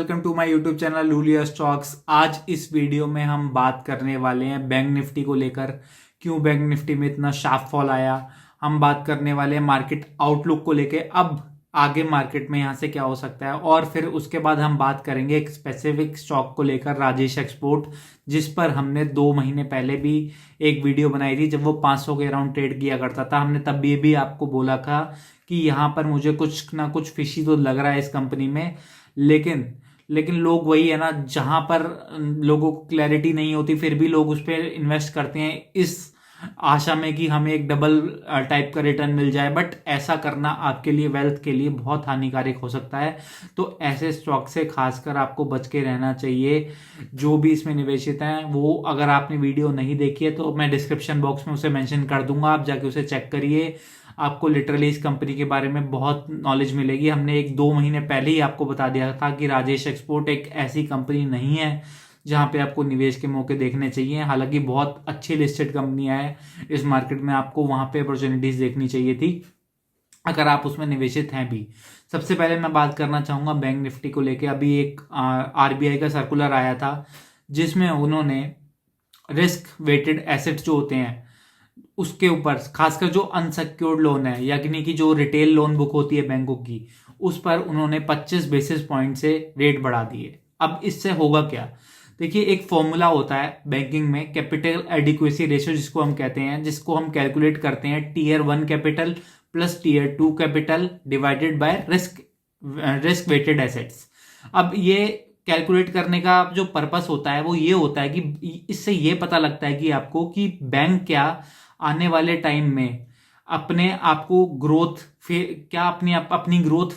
Welcome to my YouTube channel लूलिया stocks. आज इस वीडियो में हम बात करने वाले हैं बैंक निफ्टी को लेकर। क्यों बैंक निफ्टी में इतना शार्प फॉल आया। हम बात करने वाले हैं मार्केट आउटलुक को लेकर, अब आगे मार्केट में यहाँ से क्या हो सकता है, और फिर उसके बाद हम बात करेंगे एक स्पेसिफिक स्टॉक को लेकर, राजेश एक्सपोर्ट, जिस पर हमने 2 महीने पहले भी एक वीडियो बनाई थी जब वो 500 के अराउंड ट्रेड किया करता था। हमने तब भी आपको बोला था कि यहाँ पर मुझे कुछ ना कुछ फिशी तो लग रहा है इस कंपनी में, लेकिन लोग वही है ना, जहां पर लोगों को क्लैरिटी नहीं होती फिर भी लोग उस पर इन्वेस्ट करते हैं इस आशा में कि हमें एक डबल टाइप का रिटर्न मिल जाए। बट ऐसा करना आपके लिए, वेल्थ के लिए बहुत हानिकारक हो सकता है। तो ऐसे स्टॉक से खासकर आपको बच के रहना चाहिए। जो भी इसमें निवेशित हैं वो, अगर आपने वीडियो नहीं देखी है तो मैं डिस्क्रिप्शन बॉक्स में उसे मेंशन कर दूंगा, आप जाके उसे चेक करिए। आपको लिटरली इस कंपनी के बारे में बहुत नॉलेज मिलेगी। हमने 1-2 महीने पहले ही आपको बता दिया था कि राजेश एक्सपोर्ट एक ऐसी कंपनी नहीं है जहां पे आपको निवेश के मौके देखने चाहिए। हालांकि बहुत अच्छी लिस्टेड कंपनियां हैं इस मार्केट में, आपको वहां पे अपॉर्चुनिटीज देखनी चाहिए थी अगर आप उसमें निवेशित हैं भी। सबसे पहले मैं बात करना चाहूंगा बैंक निफ्टी को लेके। अभी एक आरबीआई का सर्कुलर आया था जिसमें उन्होंने रिस्क वेटेड एसेट्स जो होते हैं उसके ऊपर, खासकर जो अनसिक्योर्ड लोन है, यानी कि जो रिटेल लोन बुक होती है बैंकों की, उस पर उन्होंने 25 बेसिस पॉइंट से रेट बढ़ा दिए। अब इससे होगा क्या? देखिए, एक फॉर्मूला होता है बैंकिंग में, कैपिटल एडिक्वेसी रेशियो जिसको हम कहते हैं, जिसको हम कैलकुलेट करते हैं tier 1 capital plus tier 2 capital divided by risk weighted assets. अब ये कैलकुलेट करने का जो पर्पस होता है वो ये होता है कि इससे ये पता लगता है कि आपको कि बैंक क्या आने वाले टाइम में अपने आप को ग्रोथ, क्या अपनी ग्रोथ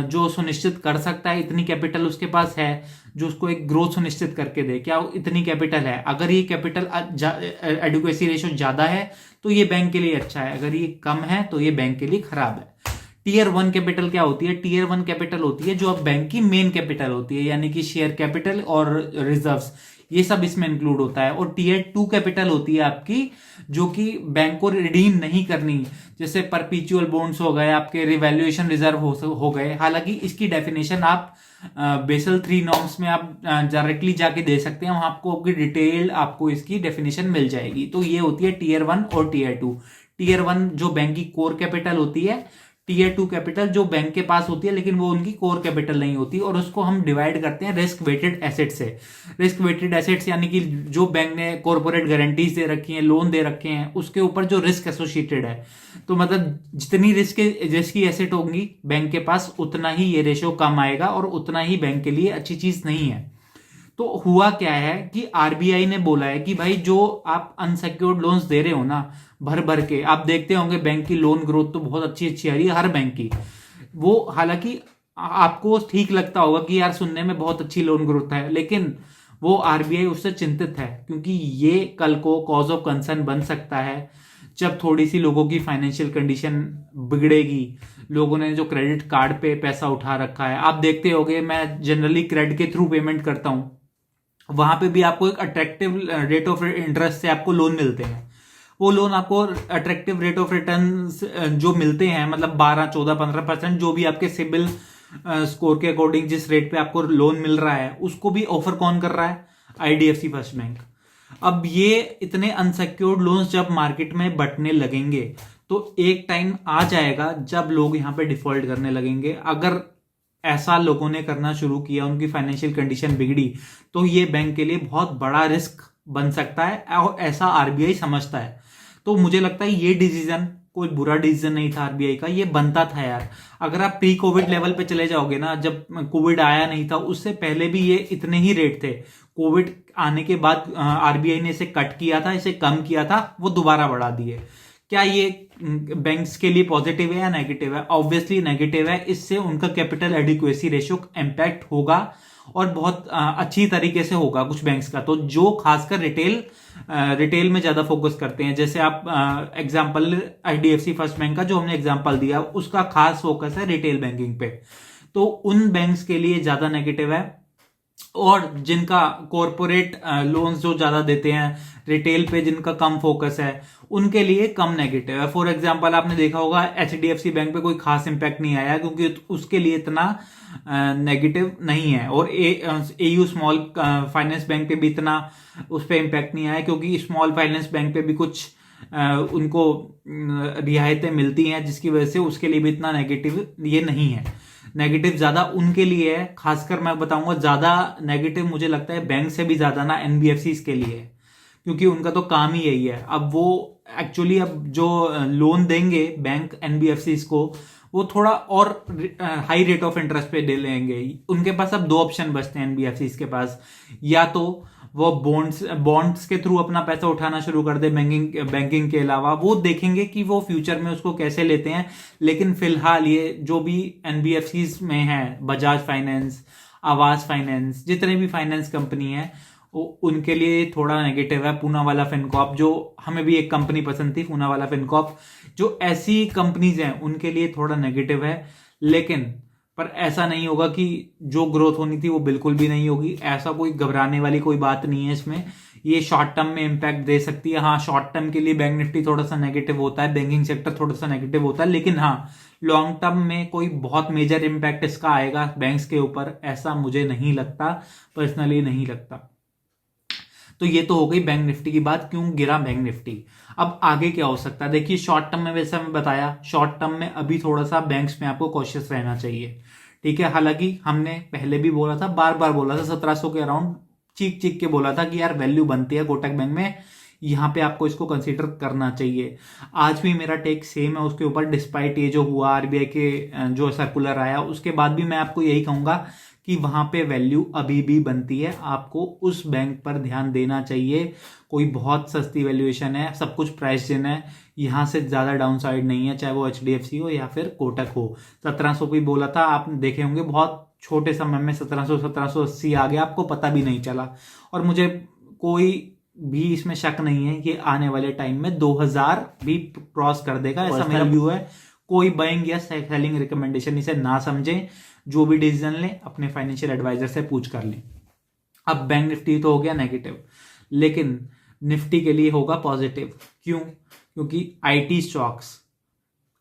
जो सुनिश्चित कर सकता है, इतनी कैपिटल उसके पास है जो उसको एक ग्रोथ सुनिश्चित करके दे, क्या इतनी कैपिटल है। अगर ये कैपिटल एडिक्वेसी रेशियो ज्यादा है तो ये बैंक के लिए अच्छा है, अगर ये कम है तो ये बैंक के लिए खराब है। टीयर 1 कैपिटल क्या होती है? टीयर 1 कैपिटल होती है जो अब बैंक की मेन कैपिटल होती है, यानी कि शेयर कैपिटल और रिजर्व्स, ये सब इसमें इंक्लूड होता है। और टीयर 2 कैपिटल होती है आपकी, जो कि बैंक को रिडीम नहीं करनी, जैसे परपीचुअल बॉन्ड्स हो गए, आपके रिवैल्यूएशन रिजर्व हो गए। हालांकि इसकी डेफिनेशन आप बेसल 3 नॉर्म्स में आप डायरेक्टली जाके दे सकते हैं, वहां आपको आपकी डिटेल, आपको इसकी डेफिनेशन मिल जाएगी। तो ये होती है टीयर 1 और टीयर 2। टीयर 1 जो बैंक की कोर कैपिटल होती है, टीयर 2 कैपिटल जो बैंक के पास होती है लेकिन वो उनकी कोर कैपिटल नहीं होती, और उसको हम डिवाइड करते हैं रिस्क वेटेड एसेट से। रिस्क वेटेड एसेट्स यानी कि जो बैंक ने कॉर्पोरेट गारंटीज दे रखी हैं, लोन दे रखे हैं, उसके ऊपर जो रिस्क एसोसिएटेड है। तो मतलब जितनी रिस्क की एसेट होंगी बैंक के पास, उतना ही ये रेशियो कम आएगा और उतना ही बैंक के लिए अच्छी चीज नहीं है। तो हुआ क्या है कि आरबीआई ने बोला है कि भाई जो आप अनसिक्योर्ड लोन्स दे रहे हो ना, भर भर के, आप देखते होंगे बैंक की लोन ग्रोथ तो बहुत अच्छी अच्छी आ रही है हर बैंक की। वो हालांकि आपको ठीक लगता होगा कि यार सुनने में बहुत अच्छी लोन ग्रोथ है, लेकिन वो आरबीआई उससे चिंतित है क्योंकि ये कल को कॉज ऑफ कंसर्न बन सकता है जब थोड़ी सी लोगों की फाइनेंशियल कंडीशन बिगड़ेगी। लोगों ने जो क्रेडिट कार्ड पे पैसा उठा रखा है, आप देखते होंगे, मैं जनरली क्रेडिट के थ्रू पेमेंट करता हूं, वहां पे भी आपको एक अट्रैक्टिव रेट ऑफ इंटरेस्ट से आपको लोन मिलते हैं। वो लोन आपको अट्रैक्टिव रेट ऑफ रिटर्न जो मिलते हैं, मतलब 12, 14, 15%, जो भी आपके सिबिल स्कोर के अकॉर्डिंग जिस रेट पे आपको लोन मिल रहा है, उसको भी ऑफर कौन कर रहा है? IDFC first bank. अब ये इतने अनसिक्योर्ड लोन्स जब मार्केट में बंटने लगेंगे तो एक टाइम आ जाएगा जब लोग यहां पे डिफॉल्ट करने लगेंगे। अगर ऐसा लोगों ने करना शुरू किया, उनकी फाइनेंशियल कंडीशन बिगड़ी, तो ये बैंक के लिए बहुत बड़ा रिस्क बन सकता है, और ऐसा आरबीआई समझता है। तो मुझे लगता है ये डिसीजन कोई बुरा डिसीजन नहीं था आरबीआई का, ये बनता था यार। अगर आप प्री कोविड लेवल पे चले जाओगे ना, जब कोविड आया नहीं था उससे पहले भी ये इतने ही रेट थे। कोविड आने के बाद आरबीआई ने इसे कट किया था, इसे कम किया था, वो दोबारा बढ़ा दिए। क्या ये बैंक्स के लिए पॉजिटिव है या नेगेटिव है? ऑब्वियसली नेगेटिव है। इससे उनका कैपिटल एडिक्वेसी रेशियो इंपैक्ट होगा और बहुत अच्छी तरीके से होगा कुछ बैंक्स का। तो जो खासकर रिटेल में ज्यादा फोकस करते हैं, जैसे आप एग्जांपल आईडीएफसी फर्स्ट बैंक का जो हमने एग्जांपल दिया, उसका खास फोकस है रिटेल बैंकिंग पे, तो उन बैंक्स के लिए ज्यादा नेगेटिव है। और जिनका कॉरपोरेट लोन्स जो ज्यादा देते हैं, रिटेल पे जिनका कम फोकस है, उनके लिए कम नेगेटिव है। फॉर एग्जांपल आपने देखा होगा एचडीएफसी बैंक पे कोई खास इंपैक्ट नहीं आया क्योंकि उसके लिए इतना नेगेटिव नहीं है। और एयू स्मॉल फाइनेंस बैंक पे भी इतना उस पर इम्पैक्ट नहीं आया, क्योंकि स्मॉल फाइनेंस बैंक पे भी कुछ उनको रियायतें मिलती हैं, जिसकी वजह से उसके लिए भी इतना नेगेटिव ये नहीं है। नेगेटिव ज्यादा उनके लिए है, खासकर मैं बताऊंगा ज्यादा नेगेटिव मुझे लगता है बैंक से भी ज्यादा ना एनबीएफसी के लिए है, क्योंकि उनका तो काम ही यही है। अब वो एक्चुअली अब जो लोन देंगे बैंक एनबीएफसी को, वो थोड़ा और हाई रेट ऑफ इंटरेस्ट पे दे लेंगे। उनके पास अब दो ऑप्शन बचते हैं एनबीएफसी के पास, या तो वो बॉन्ड्स के थ्रू अपना पैसा उठाना शुरू कर दे बैंकिंग के अलावा, वो देखेंगे कि वो फ्यूचर में उसको कैसे लेते हैं। लेकिन फिलहाल ये जो भी एनबीएफसी में है, बजाज फाइनेंस, आवास फाइनेंस, जितने भी फाइनेंस कंपनी है, उनके लिए थोड़ा नेगेटिव है। पूना वाला फिनकॉर्प, जो हमें भी एक कंपनी पसंद थी, पूना वाला फिनकॉर्प, जो ऐसी कंपनीज हैं उनके लिए थोड़ा नेगेटिव है। लेकिन पर ऐसा नहीं होगा कि जो ग्रोथ होनी थी वो बिल्कुल भी नहीं होगी, ऐसा कोई घबराने वाली कोई बात नहीं है इसमें। ये शॉर्ट टर्म में इंपैक्ट दे सकती है। हाँ, शॉर्ट टर्म के लिए बैंक निफ्टी थोड़ा सा नेगेटिव होता है, बैंकिंग सेक्टर थोड़ा सा नेगेटिव होता है, लेकिन हाँ, लॉन्ग टर्म में कोई बहुत मेजर इंपैक्ट इसका आएगा बैंक्स के ऊपर, ऐसा मुझे नहीं लगता, पर्सनली नहीं लगता। तो ये तो हो गई बैंक निफ्टी की बात, क्यों गिरा बैंक निफ्टी। अब आगे क्या हो सकता है, देखिए शॉर्ट टर्म में वैसे मैं बताया, शॉर्ट टर्म में अभी थोड़ा सा बैंक्स में आपको कॉशियस रहना चाहिए, ठीक है। हालांकि हमने पहले भी बोला था, बार बार बोला था, 1700 के अराउंड चीख चीख के बोला था कि यार वैल्यू बनती है कोटक बैंक में, यहां पे आपको इसको कंसीडर करना चाहिए। आज भी मेरा टेक सेम है उसके ऊपर, डिस्पाइट ये जो हुआ आरबीआई के जो सर्कुलर आया उसके बाद भी मैं आपको यही कहूंगा कि वहां पे वैल्यू अभी भी बनती है, आपको उस बैंक पर ध्यान देना चाहिए। कोई बहुत सस्ती वैल्यूएशन है, सब कुछ प्राइस इन है, यहां से ज्यादा डाउन साइड नहीं है, चाहे वो एचडीएफसी हो या फिर कोटक हो। 1700 भी बोला था, आप देखे होंगे बहुत छोटे समय में 1700 1780 आ गया, आपको पता भी नहीं चला। और मुझे कोई भी इसमें शक नहीं है कि आने वाले टाइम में 2000 भी क्रॉस कर देगा, ऐसा मेरा व्यू है। कोई बाइंग या सेलिंग रिकमेंडेशन इसे ना समझें, जो भी डिसीजन ले अपने फाइनेंशियल एडवाइजर से पूछ कर लें। अब बैंक निफ्टी तो हो गया नेगेटिव, लेकिन निफ्टी के लिए होगा पॉजिटिव। क्यों? क्योंकि आईटी स्टॉक्स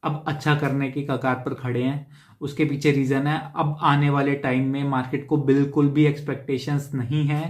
अब अच्छा करने की कगार पर खड़े हैं। उसके पीछे रीजन है, अब आने वाले टाइम में मार्केट को बिल्कुल भी एक्सपेक्टेशंस नहीं है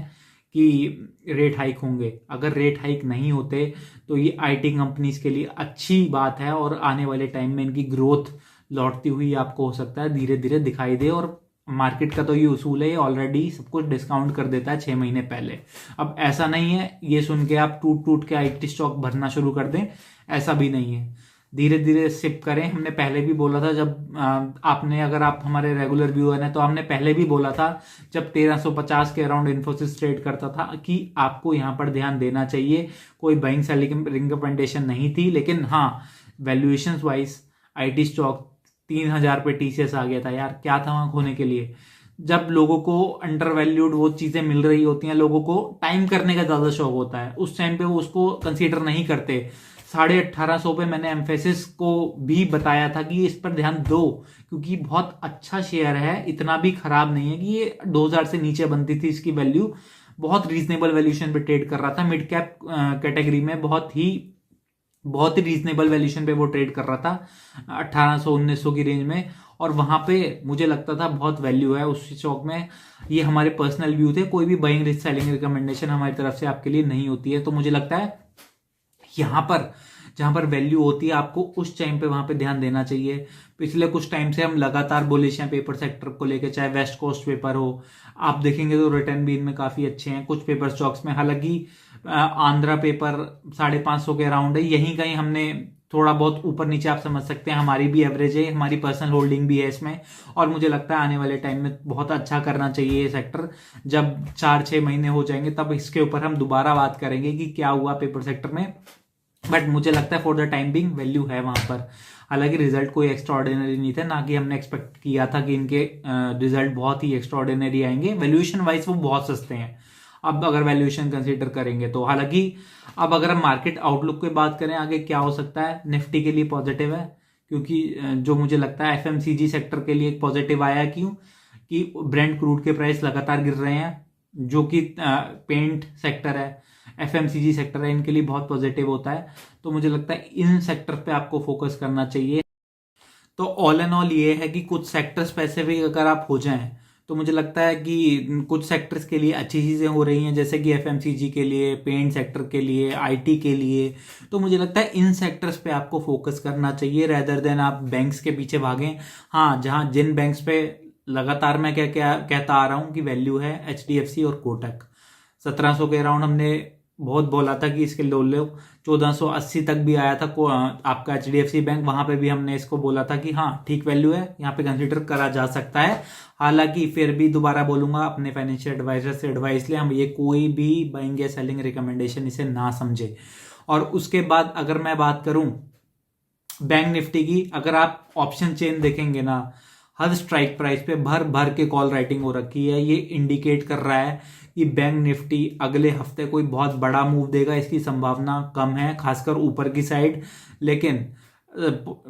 कि रेट हाइक होंगे। अगर रेट हाइक नहीं होते तो ये आईटी कंपनीज के लिए अच्छी बात है, और आने वाले टाइम में इनकी ग्रोथ लौटती हुई आपको हो सकता है धीरे धीरे दिखाई दे। और मार्केट का तो ये उसूल है, ऑलरेडी सब कुछ डिस्काउंट कर देता है 6 महीने पहले। अब ऐसा नहीं है ये सुन के आप टूट टूट के आईटी स्टॉक भरना शुरू कर दें, ऐसा भी नहीं है। धीरे धीरे सिप करें। हमने पहले भी बोला था, जब आपने, अगर आप हमारे रेगुलर व्यूअर हैं, तो हमने पहले भी बोला था जब 1350 के अराउंड इन्फोसिस ट्रेड करता था कि आपको यहां पर ध्यान देना चाहिए। कोई बाइंग सेलिंग रिकमेंडेशन नहीं थी, लेकिन हाँ, वैल्यूएशन वाइज आईटी स्टॉक 3000 पे टीसीएस आ गया था यार, क्या था वहां खोने के लिए। जब लोगों को अंडर वैल्यूड वो चीजें मिल रही होती हैं, लोगों को टाइम करने का ज्यादा शौक होता है, उस टाइम पे वो उसको कंसीडर नहीं करते। 1850 पे मैंने एम्फेसिस को भी बताया था कि इस पर ध्यान दो, क्योंकि बहुत अच्छा शेयर है, इतना भी खराब नहीं है कि ये 2000 से नीचे बनती थी इसकी वैल्यू। बहुत रीजनेबल वैल्यूएशन पे ट्रेड कर रहा था, मिड कैप कैटेगरी में बहुत ही रीजनेबल वैल्यूएशन पे वो ट्रेड कर रहा था, 1800-1900 की रेंज में। और वहां पे मुझे लगता था बहुत वैल्यू है उस स्टॉक में। ये हमारे पर्सनल व्यू थे, कोई भी बाइंग सेलिंग रिकमेंडेशन हमारी तरफ से आपके लिए नहीं होती है। तो मुझे लगता है यहां पर जहां पर वैल्यू होती है, आपको उस टाइम पे वहां पे ध्यान देना चाहिए। पिछले कुछ टाइम से हम लगातार बुलिश हैं पेपर सेक्टर को लेकर, चाहे वेस्ट कोस्ट पेपर हो, आप देखेंगे तो रिटर्न भी इनमें काफी अच्छे हैं कुछ पेपर स्टॉक्स में। हालांकि आंध्रा पेपर 550 के अराउंड है, यहीं कहीं हमने थोड़ा बहुत ऊपर नीचे आप समझ सकते हैं, हमारी भी एवरेज है, हमारी पर्सनल होल्डिंग भी है इसमें। और मुझे लगता है आने वाले टाइम में बहुत अच्छा करना चाहिए ये सेक्टर। जब 4-6 महीने हो जाएंगे तब इसके ऊपर हम दोबारा बात करेंगे कि क्या हुआ पेपर सेक्टर में। बट मुझे लगता है for the time being value है वहां पर। हालांकि रिजल्ट कोई एक्स्ट्राऑर्डिनरी नहीं थे, ना कि हमने एक्सपेक्ट किया था कि इनके रिजल्ट बहुत ही एक्स्ट्राऑर्डिनरी आएंगे। वैल्यूएशन वाइज वो बहुत सस्ते हैं अब अगर वैल्यूएशन कंसीडर करेंगे तो। हालांकि अब अगर हम मार्केट आउटलुक की बात करें आगे क्या हो सकता है, निफ्टी के लिए पॉजिटिव है, क्योंकि जो मुझे लगता है एफएमसीजी सेक्टर के लिए एक पॉजिटिव आया। क्यों? कि ब्रेंट क्रूड के प्राइस लगातार गिर रहे हैं, जो कि पेंट सेक्टर है, एफएमसीजी सेक्टर है, इनके लिए बहुत पॉजिटिव होता है। तो मुझे लगता है इन सेक्टर पे आपको फोकस करना चाहिए। तो ऑल एंड ऑल ये है कि कुछ सेक्टर स्पेसिफिक अगर आप हो जाएं तो मुझे लगता है कि कुछ सेक्टर्स के लिए अच्छी चीज़ें हो रही हैं, जैसे कि एफएमसीजी के लिए, पेंट सेक्टर के लिए, आईटी के लिए। तो मुझे लगता है इन सेक्टर्स पे आपको फोकस करना चाहिए रेदर देन आप बैंक्स के पीछे भागें। हाँ, जहाँ जिन बैंक्स पे लगातार मैं क्या क्या कहता आ रहा हूँ कि वैल्यू है, एचडीएफसी और कोटक। 1700 के अराउंड हमने बहुत बोला था कि इसके लो लो 1480 तक भी आया था आपका एचडीएफसी बैंक। वहां पे भी हमने इसको बोला था कि हाँ ठीक वैल्यू है, यहाँ पे कंसिडर करा जा सकता है। हालांकि फिर भी दोबारा बोलूंगा, अपने फाइनेंशियल एडवाइजर से एडवाइस ले, हम ये कोई भी बाइंग या सेलिंग रिकमेंडेशन इसे ना समझे। और उसके बाद अगर मैं बात करूं बैंक निफ्टी की, अगर आप ऑप्शन चेन देखेंगे ना, हर स्ट्राइक प्राइस पे भर भर के कॉल राइटिंग हो रखी है। ये इंडिकेट कर रहा है कि बैंक निफ्टी अगले हफ्ते कोई बहुत बड़ा मूव देगा, इसकी संभावना कम है, खासकर ऊपर की साइड। लेकिन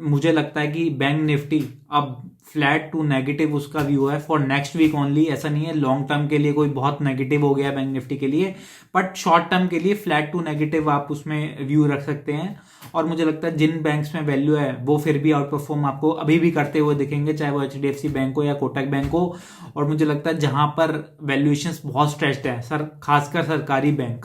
मुझे लगता है कि बैंक निफ्टी अब फ्लैट टू नेगेटिव उसका व्यू है फॉर नेक्स्ट वीक ओनली। ऐसा नहीं है लॉन्ग टर्म के लिए कोई बहुत नेगेटिव हो गया बैंक निफ्टी के लिए, बट शॉर्ट टर्म के लिए फ्लैट टू नेगेटिव आप उसमें व्यू रख सकते हैं। और मुझे लगता है जिन बैंक्स में वैल्यू है वो फिर भी आउट परफॉर्म आपको अभी भी करते हुए दिखेंगे, चाहे वो एचडीएफसी बैंक हो या कोटक बैंक हो। और मुझे लगता है जहां पर वैल्यूएशंस बहुत स्ट्रेच्ड है सर, खासकर सरकारी बैंक,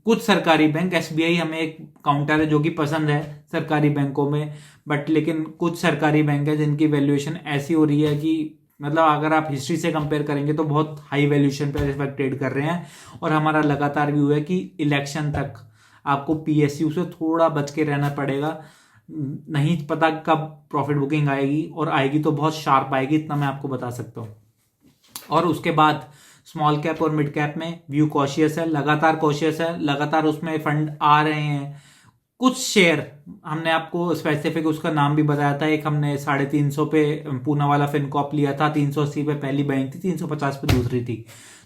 कुछ सरकारी बैंक, एसबीआई हमें एक काउंटर है जो कि पसंद है सरकारी बैंकों में, बट लेकिन कुछ सरकारी बैंक है जिनकी वैल्यूएशन ऐसी हो रही है कि मतलब अगर आप हिस्ट्री से कंपेयर करेंगे तो बहुत हाई वैल्यूएशन पे इस वक्त ट्रेड कर रहे हैं। और हमारा लगातार व्यू है कि इलेक्शन तक आपको पीएसयू से थोड़ा बच के रहना पड़ेगा। नहीं पता कब प्रॉफिट बुकिंग आएगी, और आएगी तो बहुत शार्प आएगी, इतना मैं आपको बता सकता हूँ। और उसके बाद स्मॉल कैप और मिड कैप में व्यू कॉशियस है, लगातार कॉशियस है, लगातार उसमें फंड आ रहे हैं। कुछ शेयर हमने आपको स्पेसिफिक उसका नाम भी बताया था, एक हमने 350 पे पूना वाला फिनकॉप लिया था, 380 पे पहली बाइंग थी, 350 पे दूसरी थी।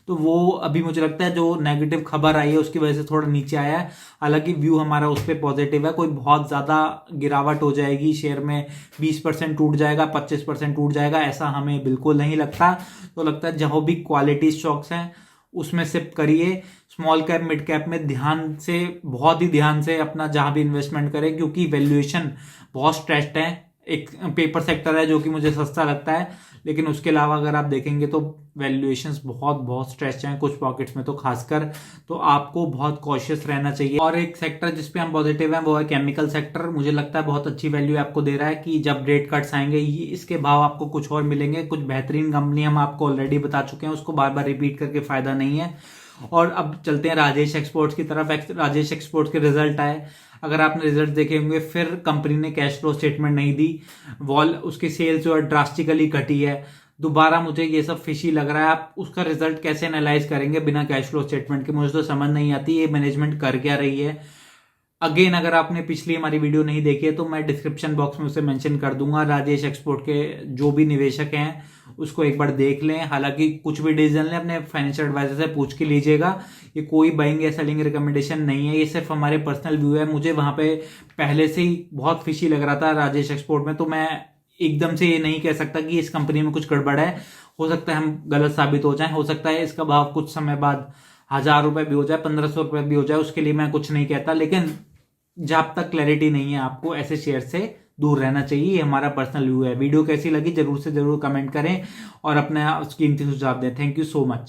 तो वो अभी मुझे लगता है जो नेगेटिव खबर आई है उसकी वजह से थोड़ा नीचे आया है। हालांकि व्यू हमारा उस पर पॉजिटिव है, कोई बहुत ज्यादा गिरावट हो जाएगी शेयर में, 20% टूट जाएगा, 25% टूट जाएगा, ऐसा हमें बिल्कुल नहीं लगता। तो लगता है जहां भी क्वालिटी स्टॉक्स हैं उसमें सिप करिए। स्मॉल कैप मिड कैप में ध्यान से, बहुत ही ध्यान से अपना जहां भी इन्वेस्टमेंट करें, क्योंकि वैल्यूएशन बहुत स्ट्रेच्ड है। एक पेपर सेक्टर है जो कि मुझे सस्ता लगता है, लेकिन उसके अलावा अगर आप देखेंगे तो वैल्यूएशंस बहुत बहुत स्ट्रेच हैं कुछ पॉकेट्स में तो खासकर। तो आपको बहुत कॉशियस रहना चाहिए। और एक सेक्टर जिसपे हम पॉजिटिव हैं वो है केमिकल सेक्टर। मुझे लगता है बहुत अच्छी वैल्यू आपको दे रहा है कि जब रेट कट्स आएंगे इसके भाव आपको कुछ और मिलेंगे। कुछ बेहतरीन कंपनी हम आपको ऑलरेडी बता चुके हैं, उसको बार बार रिपीट करके फायदा नहीं है। और अब चलते हैं राजेश एक्सपोर्ट्स की तरफ। राजेश एक्सपोर्ट्स के रिजल्ट आए, अगर आपने रिजल्ट देखे होंगे, फिर कंपनी ने कैश फ्लो स्टेटमेंट नहीं दी, वॉल उसकी सेल्स जो है ड्रास्टिकली घटी है। दोबारा मुझे ये सब फिशी लग रहा है। आप उसका रिजल्ट कैसे एनालाइज करेंगे बिना कैश फ्लो स्टेटमेंट के, मुझे तो समझ नहीं आती ये मैनेजमेंट कर क्या रही है। अगेन अगर आपने पिछली हमारी वीडियो नहीं देखी है तो मैं डिस्क्रिप्शन बॉक्स में उसे मेंशन कर दूंगा। राजेश एक्सपोर्ट के जो भी निवेशक हैं उसको एक बार देख लें। हालांकि कुछ भी डिसीजन लें अपने फाइनेंशियल एडवाइजर से पूछ के लीजिएगा। ये कोई बाइंग या सेलिंग रिकमेंडेशन नहीं है, ये सिर्फ हमारे पर्सनल व्यू है। मुझे वहां पे पहले से ही बहुत फिशी लग रहा था राजेश एक्सपोर्ट में, तो मैं एकदम से ये नहीं कह सकता कि इस कंपनी में कुछ गड़बड़ है। हो सकता है हम गलत साबित हो जाए, हो सकता है इसका भाव कुछ समय बाद 1000 रुपए भी हो जाए, 1500 रुपए भी हो जाए, उसके लिए मैं कुछ नहीं कहता। लेकिन जब तक क्लैरिटी नहीं है आपको ऐसे शेयर से दूर रहना चाहिए। ये हमारा पर्सनल व्यू है। वीडियो कैसी लगी जरूर से जरूर कमेंट करें और अपना कीमती सुझाव दें। Thank you so much.